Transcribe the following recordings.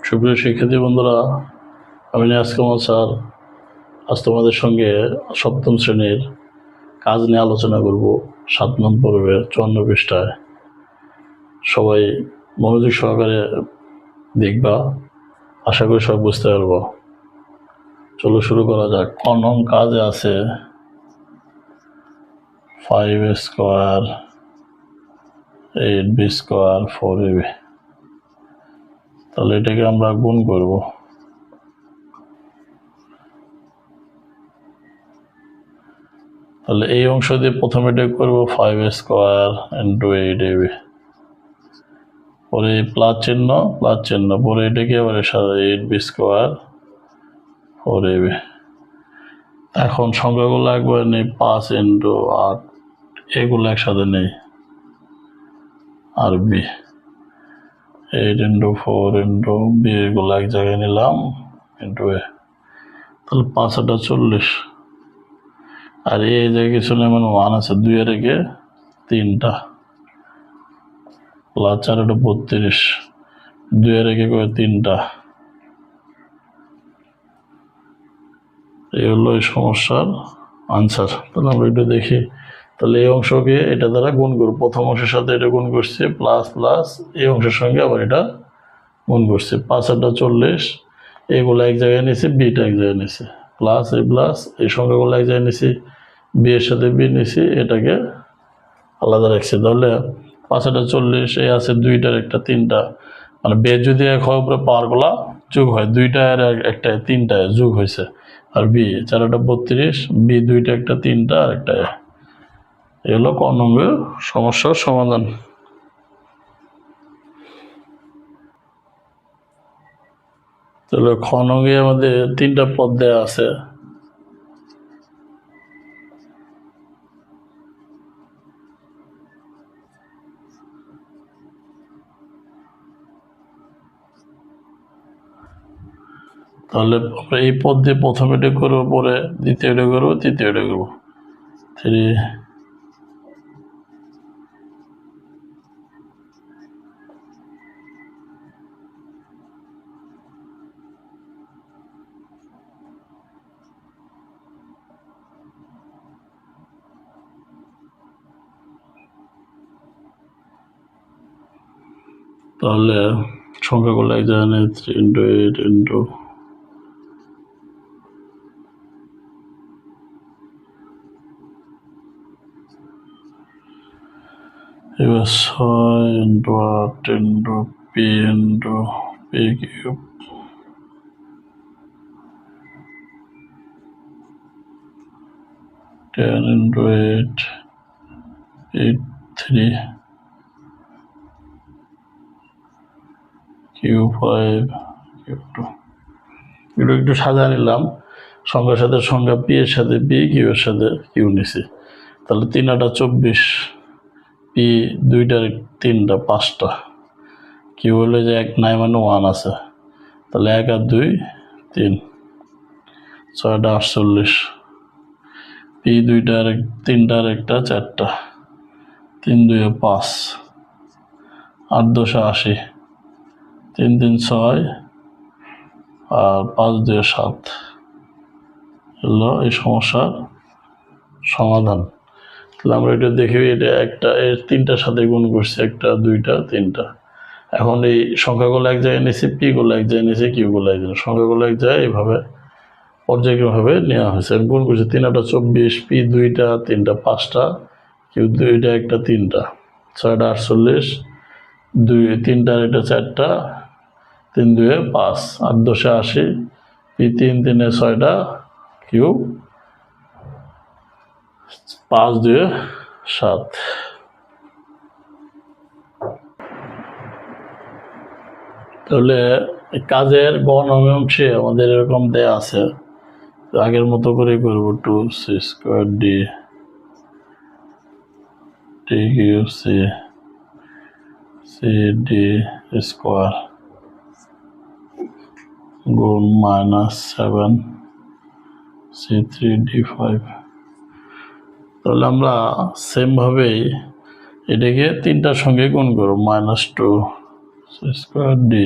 সুপ্রিয় শিক্ষার্থী বন্ধুরা, আমি নিয়াজ কামাল স্যার আজ তোমাদের সঙ্গে সপ্তম শ্রেণীর কাজ নিয়ে আলোচনা করব। 7 নম্বর পর্বের 54 পৃষ্ঠায়। সবাই মনোযোগ সহকারে দেখবা, আশা করি সব বুঝতে পারবো। চলো শুরু করা যাক। ক নং কাজে আছে 5a square 8b square 4ab। তাহলে এটাকে আমরা গুণ করব। তাহলে এই অংশ দিয়ে প্রথমে এটা করবো 5a স্কোয়ার ইন্টু 8ab, পরে প্লাস চিহ্ন পরে এটাকে আবার এর সাথে 8b স্কোয়ার 4ab। এখন সংখ্যাগুলো একবার নেই, 5 ইন্টু 8, এগুলো একসাথে নেই, আর b 8 ইন্টু 4 ইন্টু b, এগুলো এক জায়গায় নিলাম ইন্টু a। তাহলে 5 8 40, আর এই জায়গায় কিছু নেই, মানে 1 আছে, 2 এর রেখে 3টা, প্লাস 4 32, 2 এর রেখে করে 3টা। এই হলো এই সমস্যার আনসার। তাহলে আমরা একটু দেখি। তাহলে এই অংশকে এটা দ্বারা গুণ করব। প্রথম অংশের সাথে এটা গুণ করছি, প্লাস প্লাস এই অংশের সঙ্গে আবার এটা গুণ করছি। 5 8 40, এগুলো এক জায়গায় নিয়েছি, বিটা এক জায়গায় নিয়েছি, প্লাস এই সংখ্যাগুলো এক জায়গায় নিয়েছি, বি এর সাথে বি নিয়েছি, এটাকে আলাদা রাখছি। তাহলে 5 8 40, এই আছে 2টার একটা 3টা, মানে বে যদি এক হয় উপরে পাওয়ারগুলা যোগ হয়, 2টা আর একটা 3টা যোগ হয়েছে। আর বি 4 8 32, বি 2টা একটা 3টা আর একটা। এ হলো ক নম্বর সমস্যার সমাধান। তাহলে খ নঙ্গে আমাদের 3টা পদ দেওয়া আছে। তাহলে আমরা এই পদ দিয়ে প্রথম এটা করবো, পরে দ্বিতীয় এটা করবো, তৃতীয় এটা করবো। 3 তাহলে সংখ্যাগুলো এক জায়গায় নেই, 3 ইন্টু 8 ইন্টু এবার 6 into 8 into P into P cube, 10 into 8 3 Q 5 Q 2। এগুলো একটু সাজা নিলাম, সংখ্যার সাথে সংখ্যা, পি এর সাথে পি, কিউ এর সাথে কিউ নিছি। তাহলে 3 8 24, পি 2টার 3টা 5টা, কিউ হলে যে 1 নাই, মানে 1 আছে। তাহলে 1 আর 2 3, 6 48, পি 2টার 3টার একটা 4টা, 3 2 5, 8 2 80, 3 3 6, আর 5 2 7 হলো এই সমস্যার সমাধান। তাহলে আমরা এটা দেখি, এটা একটা এর 3টার সাথে গুণ করছি, 1 2 3টা। এখন এই সংখ্যাগুলো এক জায়গায় নিয়েছি, পি গুলো এক জায়গায় নিয়েছি, কিউ গুলো এক জায়গায়, সংখ্যাগুলো এক জায়গায় এইভাবে পর্যায়ক্রমভাবে নেওয়া হয়েছে। গুণ করছি, 3 8 24, পি 2টা 3টা 5টা, কিউ 2টা একটা 3টা, 6 48, 2 3টার এটা 4টা, 3 2 5, 8 2 80, পি 3 3 6টা, কিউ 5 2 7। তাহলে কাজের গ নং অংশে আমাদের এরকম দেয়া আছে, আগের মতো করে করব। 2c square D T Q C C D square গুণ -7 c3 d5। তাহলে আমরা সেম ভাবেই এটাকে 3টার সঙ্গে গুণ করব, -2 c স্কোয়ার ডি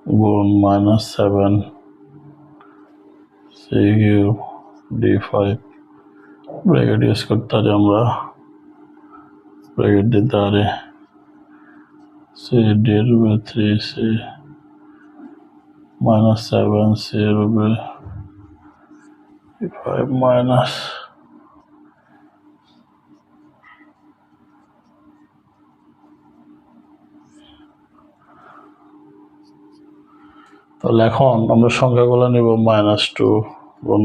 গুণ -7 c³ d5 ব্র্যাকেট ইউজ করতে পারি আমরা, ব্র্যাকেট দিতে পারি c d এর উপরে 3c -7c এর উপরে d5 মাইনাস তাহলে এখন আমরা সংখ্যাগুলো নিব -2 গুণ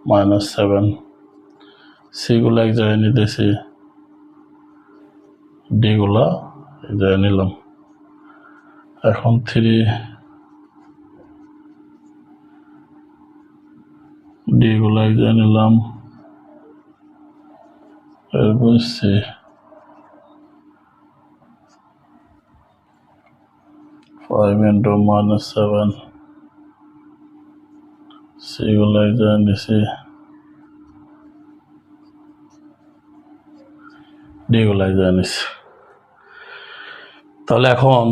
-7, c গুলো এক জায়গায় নিতেছি, d গুলা এক জায়গায় নিলাম। এখন 3 d গুলো এক জায়গায় নিলাম, এরপর c 5 into -7 c গুলো এক জায়গায় নিছি, d গুলো এক জায়গায় নিছি। তাহলে এখন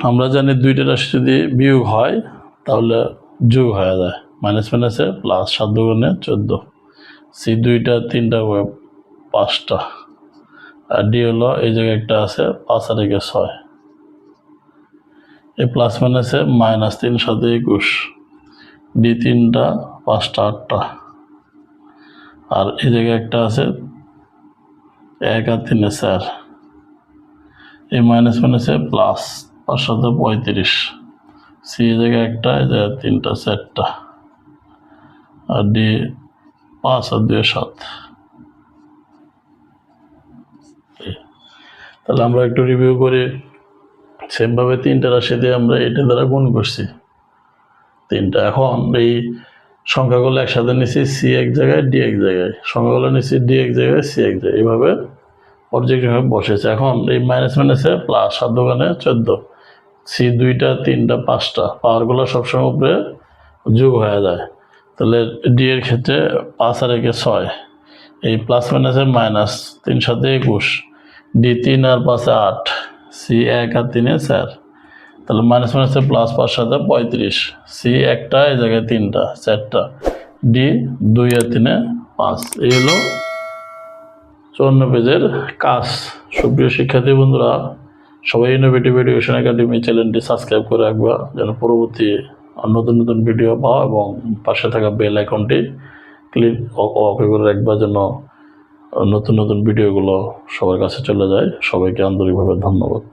আমরা জানি দুইটা রাশি যদি বিয়োগ হয় তাহলে যোগ হয়ে যায়, মাইনাস মাইনাসে প্লাস, 7 দুগুণে 14, সি 2টা 3টা 5টা, আর ডি হলো এই জায়গায় একটা আছে 5 আর 1 6, এই প্লাস মাইনাসে -3 7 21, ডি 3টা 5টা 8টা, আর এই জায়গায় একটা আছে 1 আর 3 4, এই মাইনাস মাইনাসে প্লাস, 5 7 35, সি এই জায়গায় একটা, এই জায়গায় 3টা 4টা, আর ডি 5 আর 2 7। তাহলে আমরা একটু রিভিউ করি। সেমভাবে 3টা রাশি দিয়ে আমরা এটা দ্বারা গুণ করছি 3টা। এখন এই সংখ্যাগুলো একসাথে নিচ্ছি, সি এক জায়গায় ডি এক জায়গায়, সংখ্যাগুলো নিচ্ছি ডি এক জায়গায় সি এক জায়গায়, এইভাবে পর্যায়ক্রমে বসেছে। এখন এই মাইনাস মাইনাসে প্লাস, 7 দুগুণে 14, সি 2টা 3টা 5টা, পাওয়ারগুলো সবসময় উপরে যোগ হয়ে যায়। তাহলে ডি এর ক্ষেত্রে 5 আর 1 6, এই প্লাস মাইনাসে মাইনাস, 3 7 21, ডি 3 আর 5 8, সি 1 আর 3 4, তাহলে মাইনাস মাইনাসে প্লাস, 5 7 35, সি একটা এই জায়গায় 3টা 4টা, ডি 2 আর 3 5। এই হলো 54 পেজের কাজ। সুপ্রিয় শিক্ষার্থী বন্ধুরা, সবাই ইনোভেটিভ এডুকেশন একাডেমি চ্যানেলটি সাবস্ক্রাইব করে রাখবা যেন পরবর্তী নতুন নতুন ভিডিও পাওয়া, এবং পাশে থাকা বেল আইকনটি ক্লিক অফ করে রাখবা যেন নতুন নতুন ভিডিওগুলো সবার কাছে চলে যায়। সবাইকে আন্তরিকভাবে ধন্যবাদ।